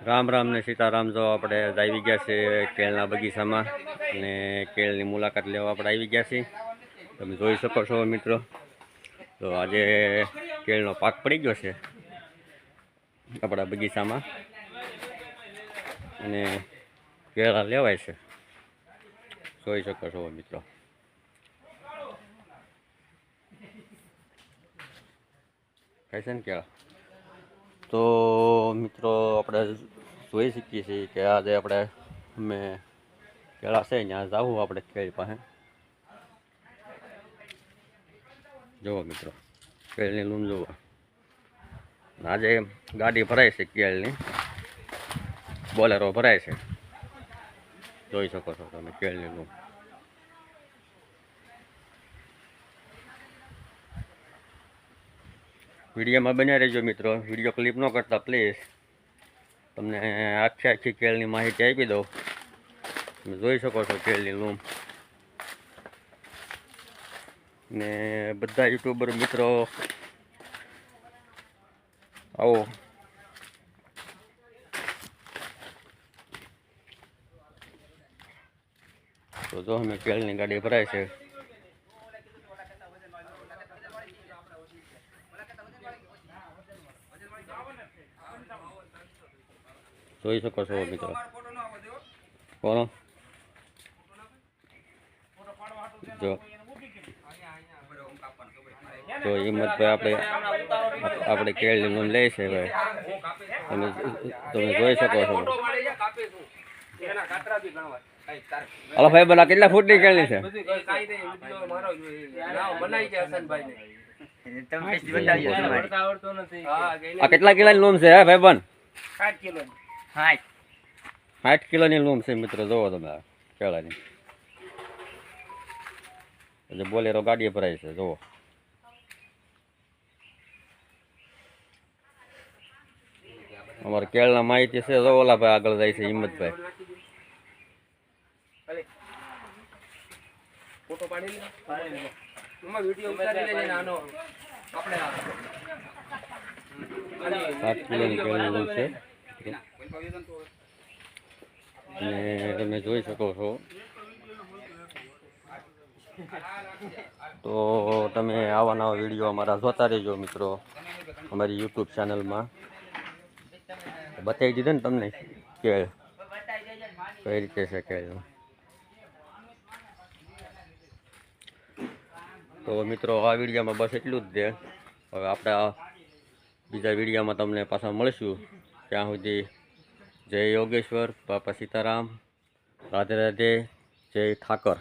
રામ રામ ને સીતારામ. જો આપણે આવી ગયા છે કેળના બગીચામાં અને કેળની મુલાકાત લેવા આપણે આવી ગયા છીએ. તમે જોઈ શકો છો મિત્રો. તો આજે કેળનો પાક પડી ગયો છે આપણા બગીચામાં અને કેળા લેવાય છે. જોઈ શકો છો મિત્રો. ખાય છે ને કેળા. તો મિત્રો આપણે જોઈ શકીએ છીએ કે આજે આપણે અમે કેળા છે ત્યાં જવું આપણે કેળ પાસે. જુઓ મિત્રો, કેળની લૂમ જુઓ. આજે ગાડી ભરાય છે કેળની, બોલેરો ભરાય છે. જોઈ શકો છો તમે કેળની લૂમ. વિડીયોમાં બન્યા રહેજો મિત્રો. વિડીયો ક્લિપ ન કરતા પ્લીઝ. તમને આખી કેળની માહિતી આપી દઉં. તમે જોઈ શકો છો કેળની લૂમ. ને બધા યુટ્યુબર મિત્રો આવો. તો જો અમે કેળની ગાડી ભરાય છે. જોઈ શકો છો મિત્રો. કોનો જો હિંમતભાઈ આપણે કેળની લૂમ લે છે ભાઈ. તમે જોઈ શકો છો. હલો ભાઈ, બોલા કેટલા ફૂટની કેળની છે? આ કેટલા કિલોની લૂમ છે ભાઈ બન? 60 કિલોની લૂમ છે મિત્રો. જોવો તમે કેળાની. એટલે બોલેરો ગાડી ભરાય છે. જુઓ અમારે કેળના માહિતી છે. જો ઓલા ભાઈ આગળ જાય છે, હિંમતભાઈ. ફોટો પાડી વિડિયો ઉતારી લેજે આનો. આપણે 7 કિલોની કેળની લૂમ છે અને તમે જોઈ શકો છો. તો તમે આવા નવા વિડીયો અમારા જોતા રહેજો મિત્રો. અમારી યુટ્યુબ ચેનલમાં બતાવી દીધું ને તમને કેળ કઈ રીતે છે કેળ. તો મિત્રો આ વિડીયોમાં બસ એટલું જ છે. હવે આપણે બીજા વિડીયોમાં તમને પાછા મળીશું. ત્યાં સુધી જય યોગેશ્વર, બાપા સીતારામ, રાધે રાધે, જય ઠાકર.